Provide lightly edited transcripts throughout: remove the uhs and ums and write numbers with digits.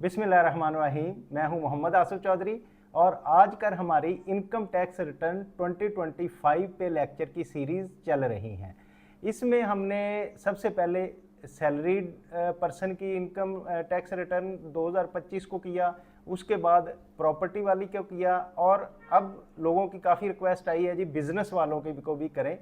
बिस्मिल्लाहिर्रहमानिर्रहीम। मैं हूं मोहम्मद आसिफ चौधरी और आज कर हमारी इनकम टैक्स रिटर्न 2025 पे लेक्चर की सीरीज़ चल रही हैं। इसमें हमने सबसे पहले सैलरीड पर्सन की इनकम टैक्स रिटर्न 2025 को किया, उसके बाद प्रॉपर्टी वाली को किया और अब लोगों की काफ़ी रिक्वेस्ट आई है जी बिज़नेस वालों की को भी करें।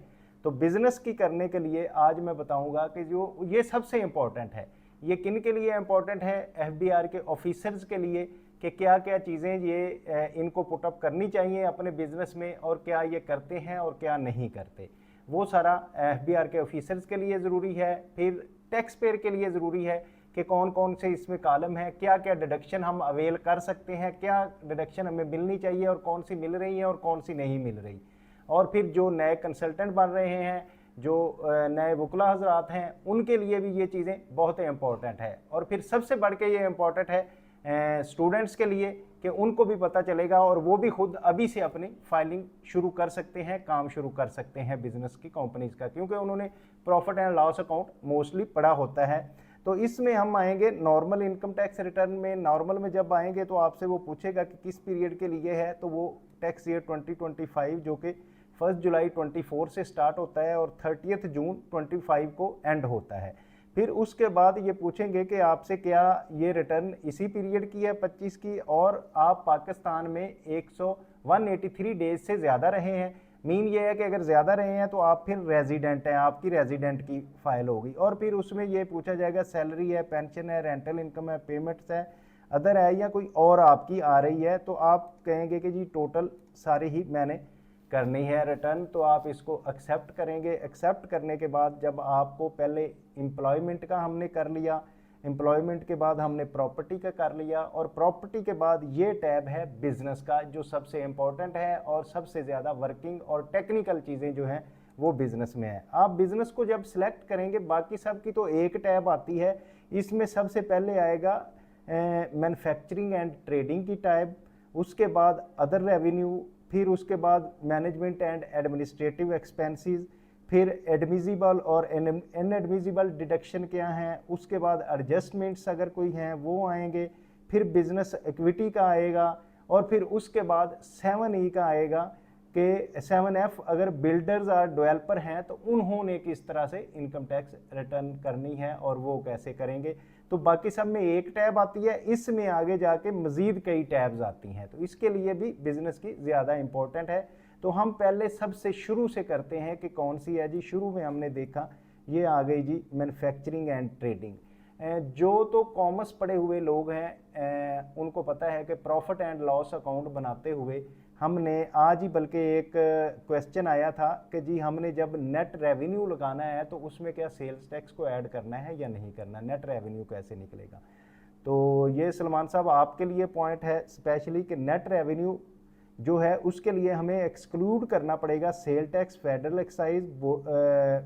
तो बिज़नेस की करने के लिए आज मैं बताऊंगा कि जो ये सबसे इम्पोर्टेंट है, ये किन के लिए इम्पोर्टेंट है, एफबीआर के ऑफिसर्स के लिए कि क्या क्या चीज़ें ये इनको पुटअप करनी चाहिए अपने बिजनेस में और क्या ये करते हैं और क्या नहीं करते। वो सारा एफबीआर के ऑफिसर्स के लिए ज़रूरी है। फिर टैक्स पेयर के लिए ज़रूरी है कि कौन कौन से इसमें कॉलम है, क्या क्या डिडक्शन हम अवेल कर सकते हैं, क्या डिडक्शन हमें मिलनी चाहिए और कौन सी मिल रही है और कौन सी नहीं मिल रही। और फिर जो नए कंसल्टेंट बन रहे हैं, जो नए वकला हजरात हैं, उनके लिए भी ये चीज़ें बहुत इंपॉर्टेंट है। और फिर सबसे बढ़ के ये इम्पॉर्टेंट है स्टूडेंट्स के लिए कि उनको भी पता चलेगा और वो भी खुद अभी से अपनी फाइलिंग शुरू कर सकते हैं, काम शुरू कर सकते हैं बिजनेस की कंपनीज का, क्योंकि उन्होंने profit and loss account mostly पढ़ा होता है। तो इसमें हम आएंगे नॉर्मल इनकम टैक्स रिटर्न में। नॉर्मल में जब आएंगे तो आपसे वो पूछेगा कि किस पीरियड के लिए है, तो वो टैक्स ईयर 2025 जो कि 1 जुलाई 24 से स्टार्ट होता है और 30 जून 25 को एंड होता है। फिर उसके बाद ये पूछेंगे कि आपसे क्या ये रिटर्न इसी पीरियड की है 25 की और आप पाकिस्तान में 183 डेज से ज़्यादा रहे हैं। मीन ये है कि अगर ज़्यादा रहे हैं तो आप फिर रेजिडेंट हैं, आपकी रेजिडेंट की फाइल होगी। और फिर उसमें ये पूछा जाएगा सैलरी है, पेंशन है, रेंटल इनकम है, पेमेंट्स है, अदर है या कोई और आपकी आ रही है, तो आप कहेंगे कि जी टोटल सारे ही मैंने करनी है रिटर्न। तो आप इसको एक्सेप्ट करेंगे। एक्सेप्ट करने के बाद जब आपको पहले एम्प्लॉयमेंट का हमने कर लिया, एम्प्लॉयमेंट के बाद हमने प्रॉपर्टी का कर लिया और प्रॉपर्टी के बाद ये टैब है बिजनेस का, जो सबसे इम्पोर्टेंट है और सबसे ज़्यादा वर्किंग और टेक्निकल चीज़ें जो हैं वो बिजनेस में है। आप बिजनेस को जब सिलेक्ट करेंगे, बाकी सब की तो एक टैब आती है, इसमें सबसे पहले आएगा मैन्युफैक्चरिंग एंड ट्रेडिंग की टैब, उसके बाद अदर रेवेन्यू, फिर उसके बाद मैनेजमेंट एंड एडमिनिस्ट्रेटिव एक्सपेंसेस, फिर एडमिजिबल और इनएडमिजिबल डिडक्शन क्या हैं, उसके बाद एडजस्टमेंट्स अगर कोई हैं वो आएंगे, फिर बिजनेस इक्विटी का आएगा और फिर उसके बाद 7E का आएगा कि 7F अगर बिल्डर्स और डेवलपर हैं तो उन्होंने किस तरह से इनकम टैक्स रिटर्न करनी है और वो कैसे करेंगे। तो बाकी सब में एक टैब आती है, इसमें आगे जाके मज़ीद कई टैब्स आती हैं, तो इसके लिए भी बिज़नेस की ज़्यादा इंपॉर्टेंट है। तो हम पहले सबसे शुरू से करते हैं कि कौन सी है जी। शुरू में हमने देखा ये आ गई जी मैन्युफैक्चरिंग एंड ट्रेडिंग। जो तो कॉमर्स पढ़े हुए लोग हैं उनको पता है कि प्रॉफिट एंड लॉस अकाउंट बनाते हुए हमने आज ही बल्कि एक क्वेश्चन आया था कि जी हमने जब नेट रेवेन्यू लगाना है तो उसमें क्या सेल्स टैक्स को ऐड करना है या नहीं करना, नेट रेवेन्यू कैसे निकलेगा। तो ये सलमान साहब आपके लिए पॉइंट है स्पेशली कि नेट रेवेन्यू जो है उसके लिए हमें एक्सक्लूड करना पड़ेगा sale tax, federal excise,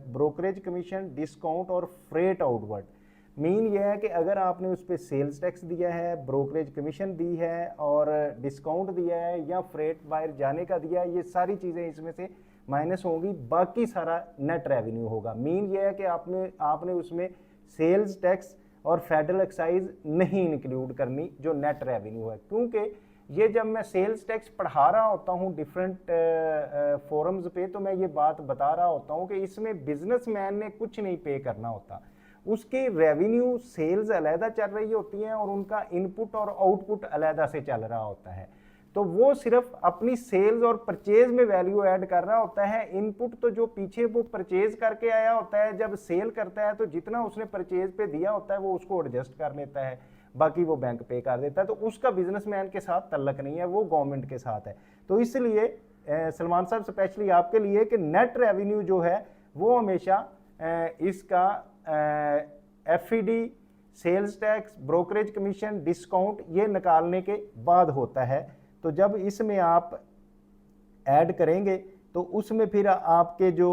brokerage commission, discount और फ्रेट आउटवर्ड। मीन ये है कि अगर आपने उस पर सेल्स टैक्स दिया है, ब्रोकरेज कमीशन दी है और डिस्काउंट दिया है या फ्रेट बाहर जाने का दिया है, ये सारी चीज़ें इसमें से माइनस होंगी, बाकी सारा नेट रेवेन्यू होगा। मीन ये है कि आपने उसमें सेल्स टैक्स और फेडरल एक्साइज नहीं इंक्लूड करनी जो नेट रेवेन्यू है, क्योंकि ये जब मैं सेल्स टैक्स पढ़ा रहा होता हूँ डिफरेंट फोरम्स पे तो मैं ये बात बता रहा होता हूँ कि इसमें बिजनेसमैन ने कुछ नहीं पे करना होता, उसके रेवेन्यू सेल्स अलहदा चल रही होती हैं और उनका इनपुट और आउटपुट अलहदा से चल रहा होता है। तो वो सिर्फ अपनी सेल्स और परचेज में वैल्यू ऐड कर रहा होता है। इनपुट तो जो पीछे वो परचेज करके आया होता है, जब सेल करता है तो जितना उसने परचेज पे दिया होता है वो उसको एडजस्ट कर लेता है, बाकी वो बैंक पे कर देता है। तो उसका बिजनेसमैन के साथ तल्लक नहीं है, वो गवर्नमेंट के साथ है। तो इसलिए सलमान साहब स्पेशली आपके लिए कि नेट रेवेन्यू जो है वो हमेशा इसका FED, sales tax, brokerage commission, discount ये निकालने के बाद होता है। तो जब इसमें आप ऐड करेंगे तो उसमें फिर आपके जो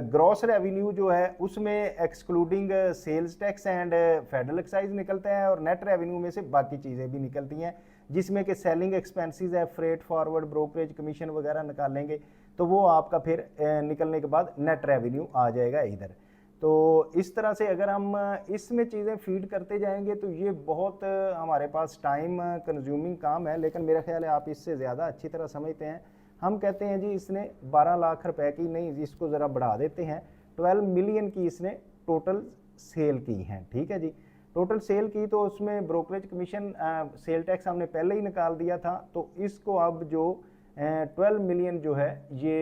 ग्रॉस रेवेन्यू जो है उसमें excluding sales tax and federal excise निकलता है और नेट रेवेन्यू में से बाकी चीज़ें भी निकलती हैं, जिसमें कि सेलिंग एक्सपेंसेस है, फ्रेट फॉरवर्ड, ब्रोकरेज कमीशन वगैरह निकालेंगे तो वो आपका फिर निकलने के बाद नेट रेवेन्यू आ जाएगा इधर। तो इस तरह से अगर हम इसमें चीज़ें फीड करते जाएंगे तो ये बहुत हमारे पास टाइम कंज्यूमिंग काम है, लेकिन मेरा ख्याल है आप इससे ज़्यादा अच्छी तरह समझते हैं। हम कहते हैं जी इसने 12 लाख रुपए की, नहीं इसको ज़रा बढ़ा देते हैं, 12 मिलियन की इसने टोटल सेल की हैं, ठीक है जी। टोटल सेल की तो उसमें ब्रोकरेज कमीशन, सेल टैक्स हमने पहले ही निकाल दिया था, तो इसको अब जो 12 मिलियन जो है ये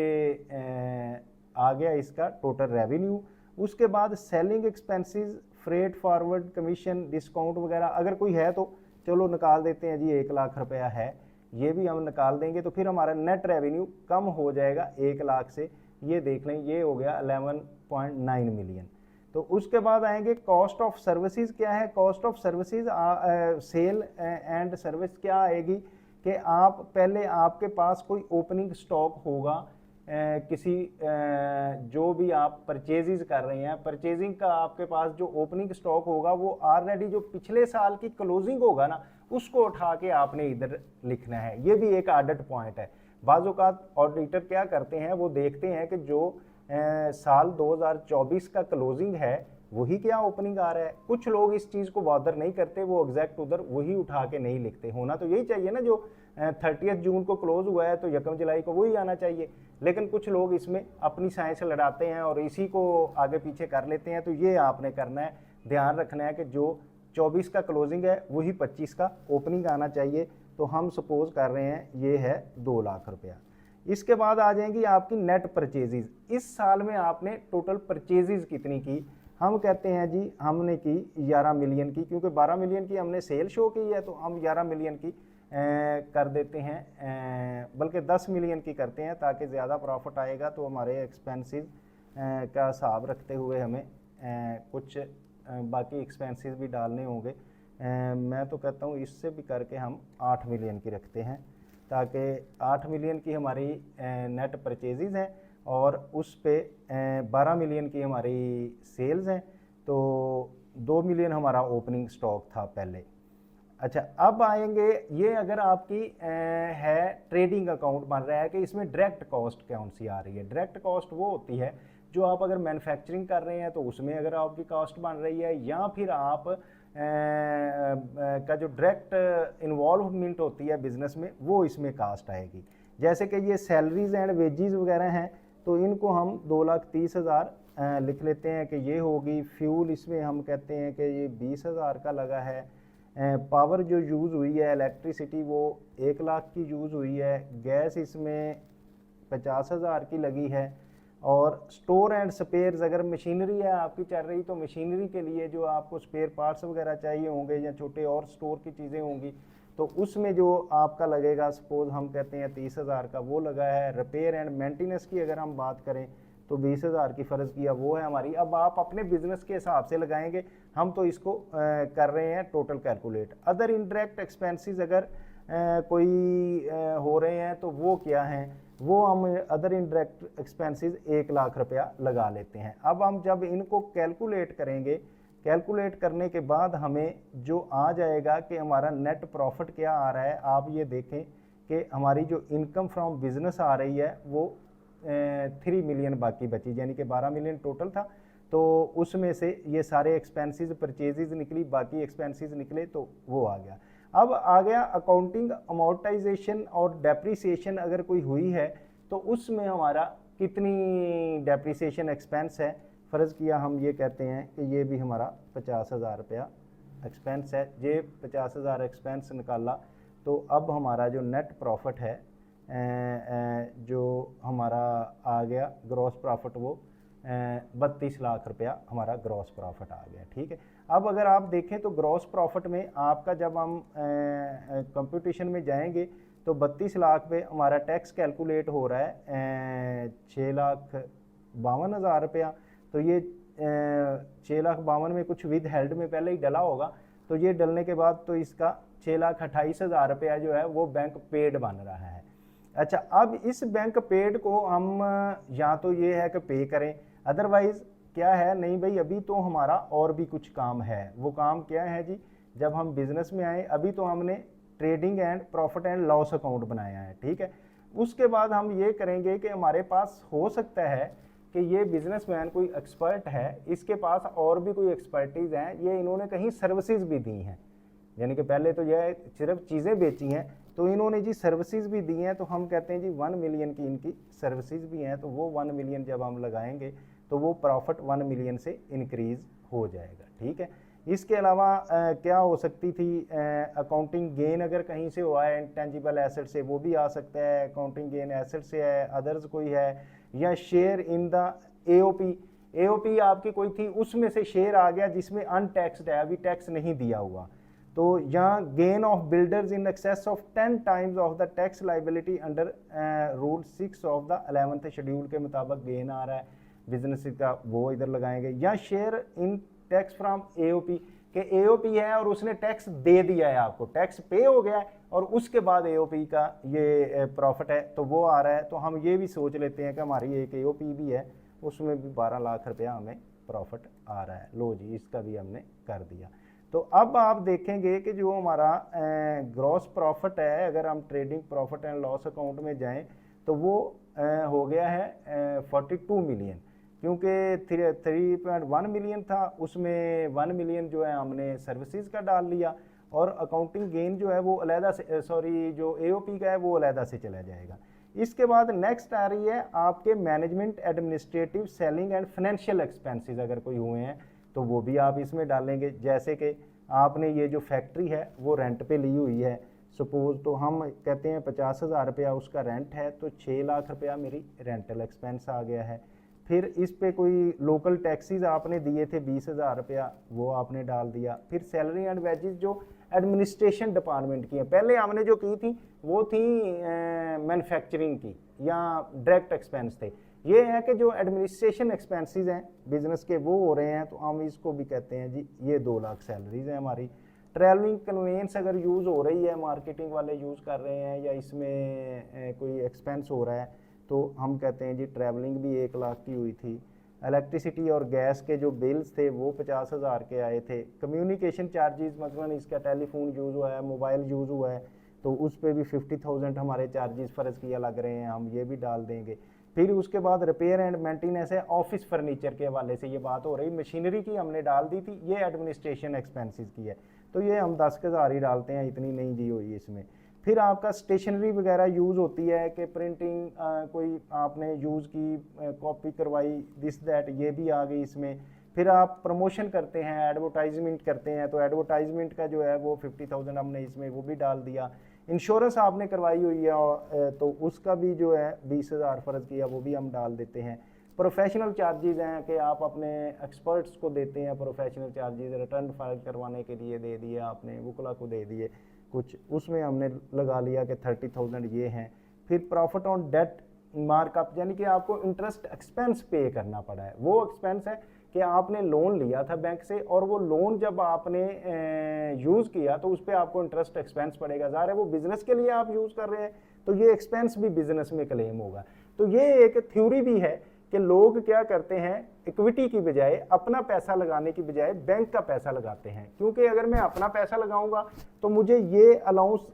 आ गया इसका टोटल रेवेन्यू। उसके बाद selling expenses, freight forward commission, discount वगैरह अगर कोई है तो चलो निकाल देते हैं जी, 1 लाख रुपया है, ये भी हम निकाल देंगे, तो फिर हमारा नेट रेवेन्यू कम हो जाएगा 1 लाख से, ये देख लें ये हो गया 11.9 मिलियन। तो उसके बाद आएंगे कॉस्ट ऑफ सर्विसेज। क्या है cost of services? Sale and service क्या आएगी कि आप पहले आपके पास कोई ओपनिंग स्टॉक होगा, किसी जो भी आप परचेजेज कर रहे हैं, परचेजिंग का आपके पास जो ओपनिंग स्टॉक होगा वो ऑलरेडी जो पिछले साल की क्लोजिंग होगा ना, उसको उठा के आपने इधर लिखना है। ये भी एक ऑडिट पॉइंट है। बाज़-औक़ात ऑडिटर क्या करते हैं, वो देखते हैं कि जो साल 2024 का क्लोजिंग है वही क्या ओपनिंग आ रहा है। कुछ लोग इस चीज़ को बॉदर नहीं करते, वो एग्जैक्ट उधर वही उठा के नहीं लिखते। होना तो यही चाहिए ना, जो 30 जून को क्लोज हुआ है तो 1 जुलाई को वही आना चाहिए, लेकिन कुछ लोग इसमें अपनी साइंस लड़ाते हैं और इसी को आगे पीछे कर लेते हैं। तो ये आपने करना है, ध्यान रखना है कि जो 24 का क्लोजिंग है वही 25 का ओपनिंग आना चाहिए। तो हम सपोज कर रहे हैं ये है 2 लाख रुपया। इसके बाद आ जाएंगी आपकी नेट परचेजेज। इस साल में आपने टोटल परचेजेज कितनी की? हम कहते हैं जी हमने की 11 मिलियन की, क्योंकि 12 मिलियन की हमने सेल शो की है, तो हम 11 मिलियन की कर देते हैं, बल्कि 10 मिलियन की करते हैं ताकि ज़्यादा प्रॉफिट आएगा। तो हमारे एक्सपेंसेस का हिसाब रखते हुए हमें कुछ बाकी एक्सपेंसेस भी डालने होंगे। मैं तो कहता हूँ इससे भी करके हम 8 मिलियन की रखते हैं, ताकि 8 मिलियन की हमारी नेट परचेजेज हैं और उस पे 12 मिलियन की हमारी सेल्स हैं, तो 2 मिलियन हमारा ओपनिंग स्टॉक था पहले। अच्छा, अब आएंगे ये अगर आपकी है ट्रेडिंग अकाउंट बन रहा है कि इसमें डायरेक्ट कॉस्ट कौन सी आ रही है। डायरेक्ट कॉस्ट वो होती है जो आप अगर मैन्युफैक्चरिंग कर रहे हैं तो उसमें अगर आपकी कॉस्ट बन रही है, या फिर आप का जो डायरेक्ट इन्वॉल्वमेंट होती है बिजनेस में, वो इसमें कास्ट आएगी। जैसे कि ये सैलरीज एंड वेजेस वगैरह हैं, तो इनको हम 2,30,000 लिख लेते हैं कि ये होगी। फ्यूल इसमें हम कहते हैं कि ये 20,000 का लगा है। पावर जो यूज़ हुई है इलेक्ट्रिसिटी वो 1 लाख की यूज़ हुई है। गैस इसमें 50,000 की लगी है। और स्टोर एंड स्पेयर्स, अगर मशीनरी है आपकी चल रही तो मशीनरी के लिए जो आपको स्पेयर पार्ट्स वगैरह चाहिए होंगे या छोटे और स्टोर की चीज़ें होंगी, तो उसमें जो आपका लगेगा, सपोज हम कहते हैं 30,000 का, वो लगा है। रिपेयर एंड मेंटेनेंस की अगर हम बात करें तो 20,000 की फ़र्ज़ किया, वो है हमारी। अब आप अपने बिजनेस के हिसाब से लगाएंगे, हम तो इसको कर रहे हैं total calculate. Other indirect expenses अगर कोई हो रहे हैं तो वो क्या हैं, वो हम अदर इनडायरेक्ट एक्सपेंसेस 1 लाख रुपया लगा लेते हैं। अब हम जब इनको कैलकुलेट करेंगे, कैलकुलेट करने के बाद हमें जो आ जाएगा कि हमारा नेट प्रॉफिट क्या आ रहा है, आप ये देखें कि हमारी जो इनकम फ्रॉम बिजनेस आ रही है वो 3 मिलियन बाकी बची, यानी कि 12 मिलियन टोटल था, तो उसमें से ये सारे एक्सपेंसेस परचेजेज निकली, बाकी एक्सपेंसेस निकले, तो वो आ गया। अब आ गया अकाउंटिंग अमोर्टाइजेशन और डेप्रीसिएशन अगर कोई हुई है तो उसमें हमारा कितनी डेप्रीसिएशन एक्सपेंस है। फ़र्ज़ किया हम ये कहते हैं कि ये भी हमारा 50,000 रुपया एक्सपेंस है। ये 50,000 एक्सपेंस निकाला, तो अब हमारा जो नेट प्रॉफिट है जो हमारा आ गया ग्रॉस प्रॉफिट, वो 32 लाख रुपया हमारा ग्रॉस प्रॉफिट आ गया। ठीक है, अब अगर आप देखें तो ग्रॉस प्रॉफिट में आपका जब हम कंप्यूटेशन में जाएंगे तो 32 लाख पे हमारा टैक्स कैलकुलेट हो रहा है 6,52,000 रुपया। तो ये 6,52,000 में कुछ विद हेल्ड में पहले ही डला होगा, तो ये डलने के बाद तो इसका 6,28,000 रुपया जो है वो बैंक पेड बन रहा है। अच्छा, अब इस बैंक पेड को हम या तो ये है कि पे करें, अदरवाइज़ क्या है, नहीं भाई अभी तो हमारा और भी कुछ काम है। वो काम क्या है जी, जब हम बिजनेस में आए अभी तो हमने trading and profit and loss account बनाया है। ठीक है, उसके बाद हम ये करेंगे कि हमारे पास हो सकता है कि ये बिजनेसमैन कोई एक्सपर्ट है, इसके पास और भी कोई एक्सपर्टीज़ हैं, ये इन्होंने कहीं सर्विसेज भी दी हैं, यानी कि पहले तो यह सिर्फ चीज़ें बेची हैं, तो इन्होंने जी सर्विसेज भी दी हैं, तो हम कहते हैं जी 1 मिलियन की इनकी सर्विसेज भी हैं, तो वो 1 मिलियन जब हम लगाएंगे तो वो प्रॉफिट 1 मिलियन से इंक्रीज़ हो जाएगा। ठीक है, इसके अलावा क्या हो सकती थी, अकाउंटिंग गेन अगर कहीं से हुआ है इंटेंजिबल एसेट से, वो भी आ सकता है, अकाउंटिंग गेन एसेट से है, अदर्स कोई है, या share in the AOP, AOP आपकी कोई थी उसमें से शेयर आ गया जिसमें अनटैक्सड है, अभी टैक्स नहीं दिया हुआ, तो यहाँ gain of builders in excess of 10 times of the tax liability under rule 6 of the 11th schedule के मुताबिक गेन आ रहा है बिजनेस का, वो इधर लगाएंगे। या share in tax from AOP, के एओपी है और उसने टैक्स दे दिया है, आपको टैक्स पे हो गया है और उसके बाद एओपी का ये प्रॉफिट है, तो वो आ रहा है, तो हम ये भी सोच लेते हैं कि हमारी एक एओपी भी है, उसमें भी 12 लाख रुपया हमें प्रॉफिट आ रहा है। लो जी, इसका भी हमने कर दिया। तो अब आप देखेंगे कि जो हमारा ग्रॉस प्रॉफिट है, अगर हम trading profit and loss account में जाएं तो वो हो गया है 42 मिलियन, क्योंकि 3.1 मिलियन था, उसमें 1 मिलियन जो है हमने सर्विसेज का डाल लिया, और अकाउंटिंग गेन जो है वो अलहदा से, सॉरी जो एओपी का है वो अलहदा से चला जाएगा। इसके बाद नेक्स्ट आ रही है आपके management, administrative, selling and financial expenses अगर कोई हुए हैं तो वो भी आप इसमें डालेंगे। जैसे कि आपने ये जो फैक्ट्री है वो रेंट पे ली हुई है सपोज, तो हम कहते हैं 50,000 रुपया उसका रेंट है, तो 6 लाख रुपया मेरी रेंटल एक्सपेंस आ गया है। फिर इस पे कोई लोकल टैक्सीज आपने दिए थे 20,000 रुपया, वो आपने डाल दिया। फिर सैलरी एंड वेजेस जो एडमिनिस्ट्रेशन डिपार्टमेंट की है, पहले हमने जो की थी वो थी मैन्युफैक्चरिंग की या डायरेक्ट एक्सपेंस थे, ये है कि जो एडमिनिस्ट्रेशन एक्सपेंसेस हैं बिजनेस के वो हो रहे हैं, तो हम इसको भी कहते हैं जी ये 2 लाख सैलरीज है हमारी। ट्रैवलिंग कन्वेंस अगर यूज़ हो रही है, मार्केटिंग वाले यूज़ कर रहे हैं या इसमें कोई एक्सपेंस हो रहा है, तो हम कहते हैं जी ट्रैवलिंग भी 1 लाख की हुई थी। इलेक्ट्रिसिटी और गैस के जो बिल्स थे वो 50,000 के आए थे। कम्युनिकेशन चार्जेस मतलब इसका टेलीफोन यूज़ हुआ है, मोबाइल यूज़ हुआ है, तो उस पर भी 50,000 हमारे चार्जेस फ़र्ज किया लग रहे हैं, हम ये भी डाल देंगे। फिर उसके बाद रिपेयर एंड मेंटेनेंस है, ऑफिस फर्नीचर के हवाले से ये बात हो रही, मशीनरी की हमने डाल दी थी, ये एडमिनिस्ट्रेशन एक्सपेंसेस की है, तो ये हम 10,000 ही डालते हैं, इतनी नहीं दी हुई इसमें। फिर आपका स्टेशनरी वगैरह यूज़ होती है कि प्रिंटिंग कोई आपने यूज़ की, कॉपी करवाई, दिस दैट, ये भी आ गई इसमें। फिर आप प्रमोशन करते हैं, एडवर्टाइजमेंट करते हैं, तो एडवर्टाइजमेंट का जो है वो 50,000 हमने इसमें वो भी डाल दिया। इंश्योरेंस आपने करवाई हुई है तो उसका भी जो है 20,000 फ़र्ज किया, वो भी हम डाल देते हैं। प्रोफेशनल चार्जेज़ हैं कि आप अपने एक्सपर्ट्स को देते हैं प्रोफेशनल चार्जेज़, रिटर्न फाइल करवाने के लिए दे दिए आपने, वकला को दे दिए कुछ, उसमें हमने लगा लिया कि 30,000 ये हैं। फिर प्रॉफिट ऑन डेट मार्कअप, यानी कि आपको इंटरेस्ट एक्सपेंस पे करना पड़ा है, वो एक्सपेंस है कि आपने लोन लिया था बैंक से और वो लोन जब आपने यूज़ किया तो उस पर आपको इंटरेस्ट एक्सपेंस पड़ेगा, ज़ाहिर है वो बिज़नेस के लिए आप यूज़ कर रहे हैं, तो ये एक्सपेंस भी बिज़नेस में क्लेम होगा। तो ये एक थ्योरी भी है कि लोग क्या करते हैं, इक्विटी की बजाय, अपना पैसा लगाने की बजाय बैंक का पैसा लगाते हैं, क्योंकि अगर मैं अपना पैसा लगाऊंगा तो मुझे ये अलाउंस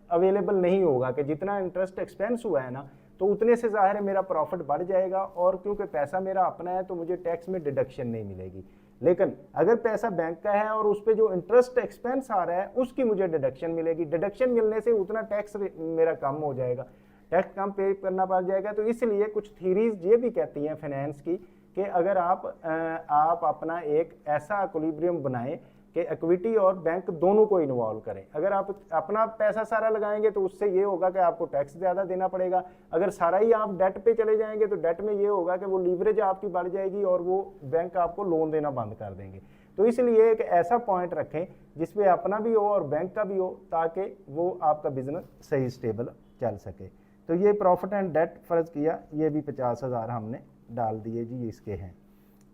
अवेलेबल नहीं होगा कि जितना इंटरेस्ट एक्सपेंस हुआ है ना, तो उतने से ज़ाहिर है मेरा प्रॉफिट बढ़ जाएगा, और क्योंकि पैसा मेरा अपना है तो मुझे टैक्स में डिडक्शन नहीं मिलेगी। लेकिन अगर पैसा बैंक का है और उस पर जो इंटरेस्ट एक्सपेंस आ रहा है उसकी मुझे डिडक्शन मिलेगी, डिडक्शन मिलने से उतना टैक्स मेरा कम हो जाएगा, टैक्स कम पे करना पड़ जाएगा। तो इसलिए कुछ थीरीज ये भी कहती हैं फाइनेंस की कि अगर आप अपना एक ऐसा इक्विलिब्रियम बनाएं कि इक्विटी और बैंक दोनों को इन्वॉल्व करें। अगर आप अपना पैसा सारा लगाएंगे तो उससे ये होगा कि आपको टैक्स ज़्यादा देना पड़ेगा, अगर सारा ही आप डेट पे चले जाएंगे तो डेट में ये होगा कि वो लीवरेज आपकी बढ़ जाएगी और वो बैंक आपको लोन देना बंद कर देंगे। तो इसलिए एक ऐसा पॉइंट रखें जिसपे अपना भी हो और बैंक का भी हो, ताकि वो आपका बिजनेस सही स्टेबल चल सके। तो ये प्रॉफिट एंड डेट फ़र्ज किया, ये भी 50,000 हमने डाल दिए जी, इसके हैं।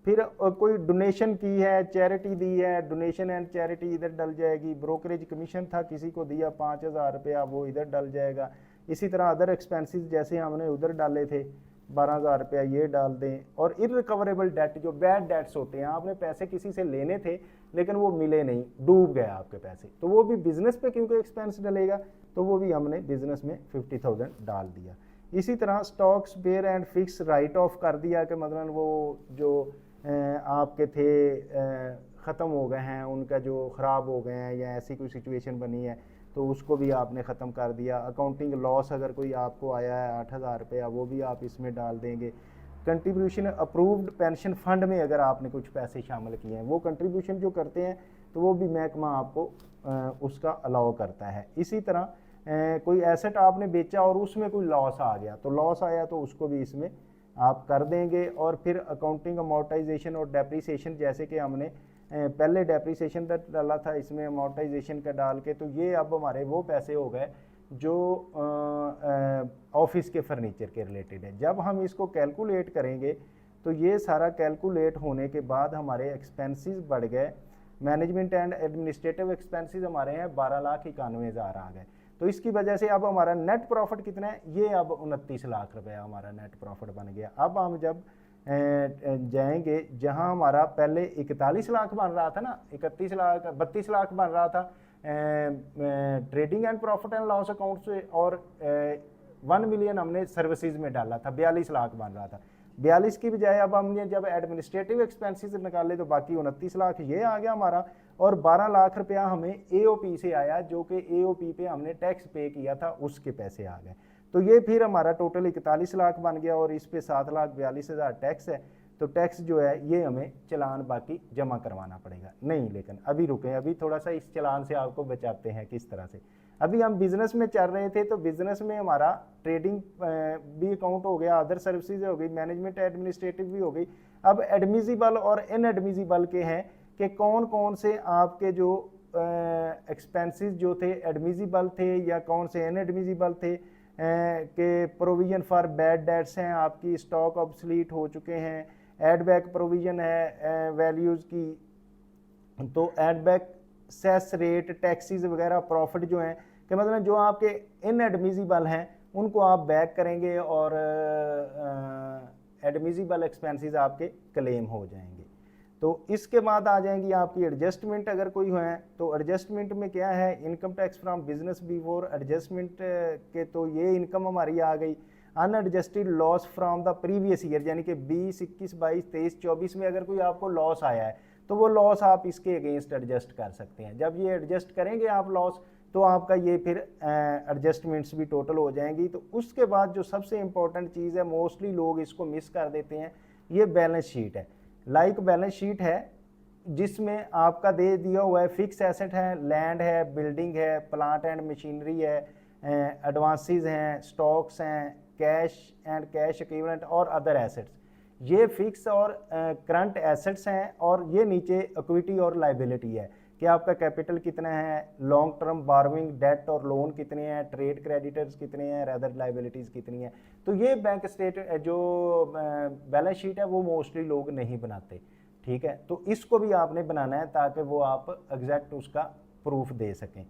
फिर कोई डोनेशन की है, चैरिटी दी है, डोनेशन एंड चैरिटी इधर डल जाएगी। ब्रोकरेज कमीशन था, किसी को दिया 5,000 रुपया, वो इधर डल जाएगा। इसी तरह अदर एक्सपेंसेस जैसे हमने उधर डाले थे 12,000 रुपया, ये डाल दें। और इररिकवरेबल डेट, जो बैड डेट्स होते हैं, आपने पैसे किसी से लेने थे लेकिन वो मिले नहीं, डूब गया आपके पैसे, तो वो भी बिजनेस पे क्योंकि एक्सपेंस डलेगा, तो वो भी हमने बिजनेस में 50,000 डाल दिया। इसी तरह stock spare and fix write off कर दिया कि मतलब वो जो आपके थे ख़त्म हो गए हैं, उनका जो ख़राब हो गए हैं या ऐसी कोई सिचुएशन बनी है तो उसको भी आपने ख़त्म कर दिया। अकाउंटिंग लॉस अगर कोई आपको आया है 8,000 रुपया, वो भी आप इसमें डाल देंगे। कंट्रीब्यूशन अप्रूव्ड पेंशन फंड में अगर आपने कुछ पैसे शामिल किए हैं, वो कंट्रीब्यूशन जो करते हैं तो वो भी महकमा आपको उसका अलाउ करता है। इसी तरह कोई एसेट आपने बेचा और उसमें कोई लॉस आ गया, तो लॉस आया तो उसको भी इसमें आप कर देंगे। और फिर अकाउंटिंग अमोर्टाइजेशन और डेप्रीसिएशन, जैसे कि हमने पहले डेप्रीसिएशन का डाला था, इसमें अमोर्टाइजेशन का डाल के, तो ये अब हमारे वो पैसे हो गए जो ऑफिस के फर्नीचर के रिलेटेड है। जब हम इसको कैलकुलेट करेंगे तो ये सारा कैलकुलेट होने के बाद हमारे एक्सपेंसेस बढ़ गए। मैनेजमेंट एंड एडमिनिस्ट्रेटिव एक्सपेंसेस हमारे हैं 12,91,000 आ गए। तो इसकी वजह से अब हमारा नेट प्रॉफिट कितना है, ये अब 29 लाख रुपया हमारा नेट प्रॉफिट बन गया। अब हम जब जाएंगे जहां हमारा पहले 41 लाख बन रहा था ना, 32 लाख बन रहा था trading and profit and loss account से, और 1 मिलियन हमने सर्विसेज में डाला था, 42 लाख बन रहा था। 42 की बजाय अब हमने जब एडमिनिस्ट्रेटिव एक्सपेंसेस निकाले तो बाकी 29 लाख ये आ गया हमारा, और 12 लाख रुपया हमें एओपी से आया, जो कि एओपी पे हमने टैक्स पे किया था, उसके पैसे आ गए। तो ये फिर हमारा टोटल 41 लाख बन गया, और इस पे 7,42,000 टैक्स है। तो टैक्स जो है ये हमें चलान बाकी जमा करवाना पड़ेगा। नहीं, लेकिन अभी रुकें, अभी थोड़ा सा इस चलान से आपको बचाते हैं किस तरह से। अभी हम बिजनेस में चल रहे थे, तो बिजनेस में हमारा ट्रेडिंग भी अकाउंट हो गया, अदर सर्विसेज हो गई, मैनेजमेंट एडमिनिस्ट्रेटिव भी हो गई। अब एडमिजिबल और इनएडमिजिबल के हैं कि कौन कौन से आपके जो एक्सपेंसेस जो थे एडमिजिबल थे या कौन से इनएडमिजिबल थे, के प्रोविजन फॉर बैड डेट्स हैं, आपकी स्टॉक ऑब्सलीट हो चुके हैं, एड बैक प्रोविजन है वैल्यूज़ की, तो add back cess rate taxes वगैरह प्रॉफिट जो हैं कि मतलब जो आपके इनएडमिजिबल हैं उनको आप बैक करेंगे और एडमिजिबल एक्सपेंसेस आपके क्लेम हो जाएंगे। तो इसके बाद आ जाएंगी आपकी एडजस्टमेंट अगर कोई है, तो एडजस्टमेंट में क्या है, income tax from business before adjustment के, तो ये इनकम हमारी आ गई। Unadjusted loss from the previous year, यानी कि 20, 21, 22, 23, 24 में अगर कोई आपको लॉस आया है तो वो लॉस आप इसके अगेंस्ट एडजस्ट कर सकते हैं। जब ये एडजस्ट करेंगे आप लॉस, तो आपका ये फिर एडजस्टमेंट्स भी टोटल हो जाएंगी। तो उसके बाद जो सबसे इंपॉर्टेंट चीज़ है, मोस्टली लोग इसको मिस कर देते हैं, ये बैलेंस शीट है। लाइक बैलेंस शीट है जिसमें आपका दे दिया हुआ है फिक्स एसेट है, लैंड है, बिल्डिंग है, प्लांट एंड मशीनरी है, एडवांसेस हैं, स्टॉक्स हैं, कैश एंड कैश इक्विवेलेंट और अदर एसेट्स। ये फिक्स और करंट एसेट्स हैं, और ये नीचे इक्विटी और लाइबिलिटी है कि आपका कैपिटल कितना है, लॉन्ग टर्म बारविंग डेट और लोन कितने हैं, ट्रेड क्रेडिटर्स कितने हैं, अदर लाइबिलिटीज़ कितनी हैं। तो ये बैंक स्टेट जो बैलेंस शीट है वो मोस्टली लोग नहीं बनाते, ठीक है। तो इसको भी आपने बनाना है ताकि वो आप एग्जैक्ट उसका प्रूफ दे सकें।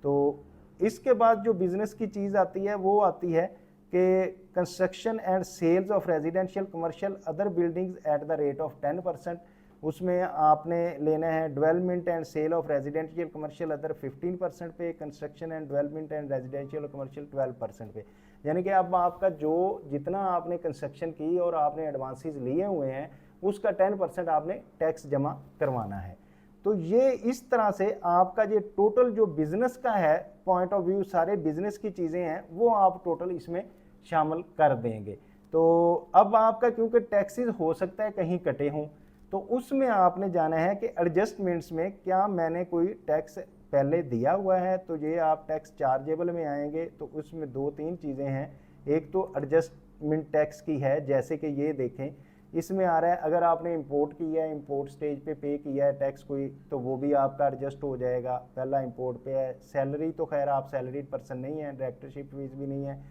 तो इसके बाद जो बिजनेस की चीज़ आती है वो आती है कि construction and sales of residential commercial other buildings at the rate of 10%। उसमें आपने लेना है development and sale of residential commercial other 15% पे, construction and development and residential commercial 12% पे। यानी कि अब आपका जो जितना आपने कंस्ट्रक्शन की और आपने एडवांसेस लिए हुए हैं उसका 10% आपने टैक्स जमा करवाना है। तो ये इस तरह से आपका ये टोटल जो बिजनेस का है पॉइंट ऑफ व्यू, सारे बिजनेस की चीज़ें हैं वो आप टोटल इसमें शामिल कर देंगे। तो अब आपका क्योंकि टैक्सेस हो सकता है कहीं कटे हों, तो उसमें आपने जाना है कि एडजस्टमेंट्स में क्या मैंने कोई टैक्स पहले दिया हुआ है, तो ये आप टैक्स चार्जेबल में आएंगे। तो उसमें 2-3 चीज़ें हैं। एक तो एडजस्टमेंट टैक्स की है, जैसे कि ये देखें इसमें आ रहा है अगर आपने इंपोर्ट किया है, इंपोर्ट स्टेज पे किया है टैक्स कोई, तो वो भी आपका एडजस्ट हो जाएगा। पहला इंपोर्ट पे है। सैलरी तो खैर आप सैलरीड पर्सन नहीं है, डायरेक्टरशिप फीस भी नहीं है।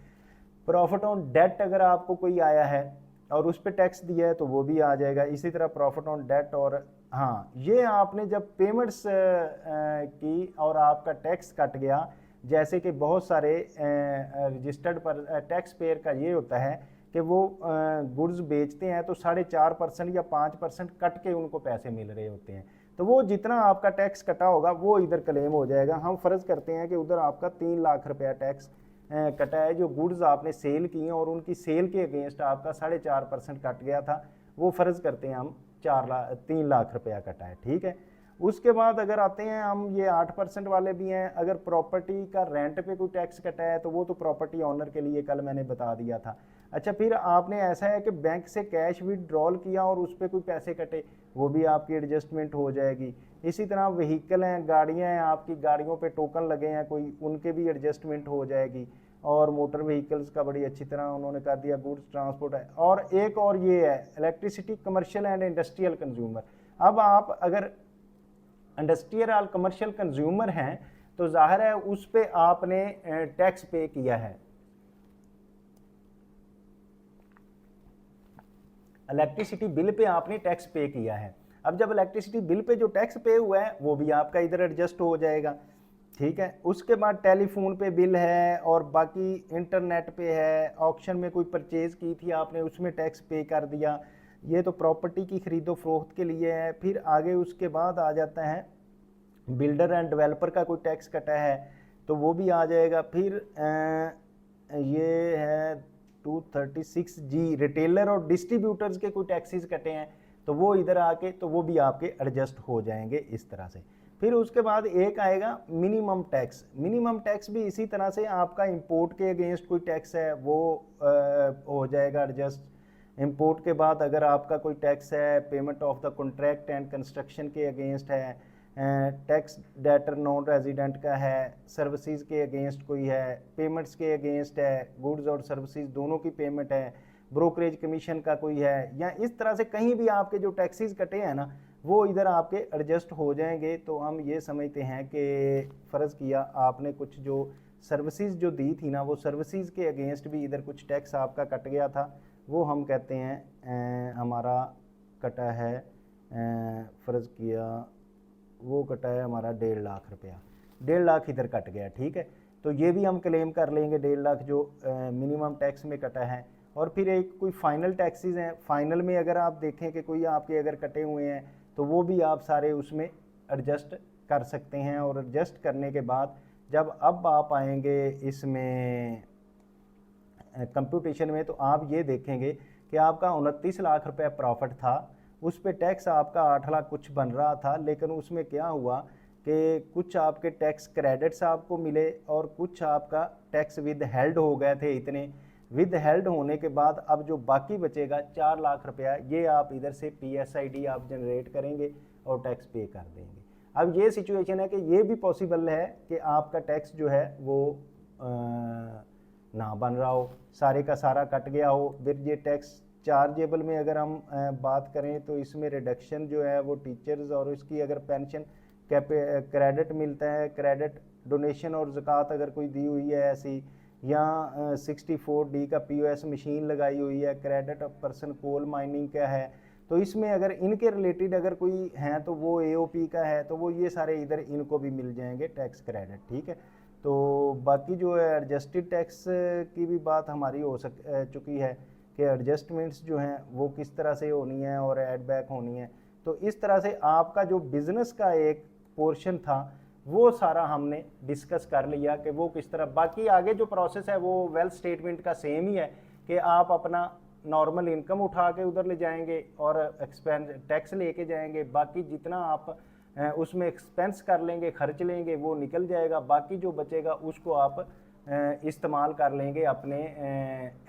प्रॉफिट ऑन डेट अगर आपको कोई आया है और उस पर टैक्स दिया है तो वो भी आ जाएगा। इसी तरह प्रॉफिट ऑन डेट, और हाँ ये आपने जब पेमेंट्स की और आपका टैक्स कट गया, जैसे कि बहुत सारे रजिस्टर्ड पर टैक्स पेयर का ये होता है कि वो गुड्स बेचते हैं तो 4.5% या 5% कट के उनको पैसे मिल रहे होते हैं। तो वो जितना आपका टैक्स कटा होगा वो इधर क्लेम हो जाएगा। हम फ़र्ज़ करते हैं कि उधर आपका 3 लाख रुपया टैक्स कटा है। जो गुड्स आपने सेल किए और उनकी सेल के अगेंस्ट आपका 4.5% कट गया था, वो फ़र्ज़ करते हैं हम 3 लाख रुपया कटा है, ठीक है। उसके बाद अगर आते हैं हम, ये 8% वाले भी हैं। अगर प्रॉपर्टी का रेंट पे कोई टैक्स कटा है तो वो तो प्रॉपर्टी ऑनर के लिए कल मैंने बता दिया था। अच्छा, फिर आपने ऐसा है कि बैंक से कैश विड्रॉल किया और उस पर कोई पैसे कटे, वो भी आपकी एडजस्टमेंट हो जाएगी। इसी तरह व्हीकल हैं, गाड़ियाँ हैं, आपकी गाड़ियों पे टोकन लगे हैं कोई, उनके भी एडजस्टमेंट हो जाएगी। और मोटर व्हीकल्स का बड़ी अच्छी तरह उन्होंने कर दिया, गुड्स ट्रांसपोर्ट है। और एक और ये है electricity commercial and industrial consumer. अब आप अगर इंडस्ट्रियल और कमर्शियल कंज्यूमर हैं तो जाहिर है उस पर आपने टैक्स पे किया है, इलेक्ट्रिसिटी बिल पे आपने टैक्स पे किया है। अब जब इलेक्ट्रिसिटी बिल पे जो टैक्स पे हुआ है वो भी आपका इधर एडजस्ट हो जाएगा, ठीक है। उसके बाद टेलीफोन पे बिल है और बाकी इंटरनेट पे है, ऑक्शन में कोई परचेज की थी आपने उसमें टैक्स पे कर दिया, ये तो प्रॉपर्टी की खरीदो फरोख्त के लिए है। फिर आगे उसके बाद आ जाता है बिल्डर एंड डेवलपर का कोई टैक्स कटा है तो वो भी आ जाएगा। फिर ये है 236G रिटेलर और डिस्ट्रीब्यूटर्स के कोई टैक्सेस कटे हैं तो वो इधर आके तो वो भी आपके एडजस्ट हो जाएंगे इस तरह से। फिर उसके बाद एक आएगा मिनिमम टैक्स। मिनिमम टैक्स भी इसी तरह से आपका इंपोर्ट के अगेंस्ट कोई टैक्स है वो हो जाएगा एडजस्ट। इंपोर्ट के बाद अगर आपका कोई टैक्स है payment of the contract and construction के अगेंस्ट है, टैक्स डेटर नॉन रेजिडेंट का है, सर्विसेज के अगेंस्ट कोई है, पेमेंट्स के अगेंस्ट है, गुड्स और सर्विसेज दोनों की पेमेंट है, ब्रोकरेज कमीशन का कोई है, या इस तरह से कहीं भी आपके जो टैक्सेस कटे हैं ना वो इधर आपके एडजस्ट हो जाएंगे। तो हम ये समझते हैं कि फ़र्ज़ किया आपने कुछ जो सर्विसेज जो दी थी ना वो सर्विसेज के अगेंस्ट भी इधर कुछ टैक्स आपका कट गया था, वो हम कहते हैं हमारा कटा है, फ़र्ज़ किया वो कटा है हमारा 1.5 लाख रुपया, 1.5 लाख इधर कट गया, ठीक है। तो ये भी हम क्लेम कर लेंगे 1.5 लाख जो मिनिमम टैक्स में कटा है। और फिर एक कोई फाइनल टैक्सेस हैं, फाइनल में अगर आप देखें कि कोई आपके अगर कटे हुए हैं तो वो भी आप सारे उसमें एडजस्ट कर सकते हैं। और एडजस्ट करने के बाद जब अब आप आएंगे इसमें कंप्यूटेशन में तो आप ये देखेंगे कि आपका 29 लाख रुपए प्रॉफिट था, उस पर टैक्स आपका 8 लाख कुछ बन रहा था। लेकिन उसमें क्या हुआ कि कुछ आपके टैक्स क्रेडिट्स आपको मिले और कुछ आपका टैक्स विद हेल्ड हो गए थे। इतने विद हेल्ड होने के बाद अब जो बाकी बचेगा 4 लाख रुपया, ये आप इधर से PSID आप जनरेट करेंगे और टैक्स पे कर देंगे। अब ये सिचुएशन है कि ये भी पॉसिबल है कि आपका टैक्स जो है वो ना बन रहा हो, सारे का सारा कट गया हो। फिर ये टैक्स चार्जेबल में अगर हम बात करें तो इसमें रिडक्शन जो है वो टीचर्स और इसकी अगर पेंशन क्रेडिट मिलता है, क्रेडिट डोनेशन और ज़कात अगर कोई दी हुई है ऐसी, या 64D का POS मशीन लगाई हुई है, credit of person coal mining का है, तो इसमें अगर इनके रिलेटेड अगर कोई हैं तो वो AOP का है तो वो ये सारे इधर इनको भी मिल जाएंगे टैक्स क्रेडिट, ठीक है। तो बाकी जो है एडजस्टेड टैक्स की भी बात हमारी हो चुकी है कि एडजस्टमेंट्स जो हैं वो किस तरह से होनी है और ऐड बैक होनी है। तो इस तरह से आपका जो बिज़नेस का एक पोर्शन था वो सारा हमने डिस्कस कर लिया कि वो किस तरह। बाकी आगे जो प्रोसेस है वो वेल्थ स्टेटमेंट का सेम ही है कि आप अपना नॉर्मल इनकम उठा के उधर ले जाएंगे और एक्सपेंस टैक्स लेके जाएंगे, बाकी जितना आप उसमें एक्सपेंस कर लेंगे, खर्च लेंगे, वो निकल जाएगा, बाकी जो बचेगा उसको आप इस्तेमाल कर लेंगे अपने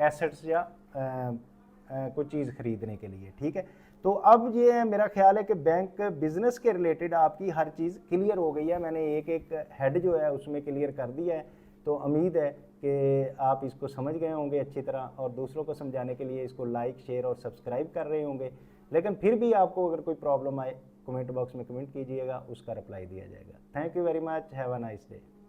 एसेट्स या कोई चीज़ खरीदने के लिए, ठीक है। तो अब ये है मेरा ख्याल है कि बैंक बिजनेस के रिलेटेड आपकी हर चीज़ क्लियर हो गई है। मैंने एक एक हेड जो है उसमें क्लियर कर दिया है। तो उम्मीद है कि आप इसको समझ गए होंगे अच्छी तरह और दूसरों को समझाने के लिए इसको लाइक शेयर और सब्सक्राइब कर रहे होंगे। लेकिन फिर भी आपको अगर कोई प्रॉब्लम आए कमेंट बॉक्स में कमेंट कीजिएगा, उसका रिप्लाई दिया जाएगा। Thank you very much, have a nice day.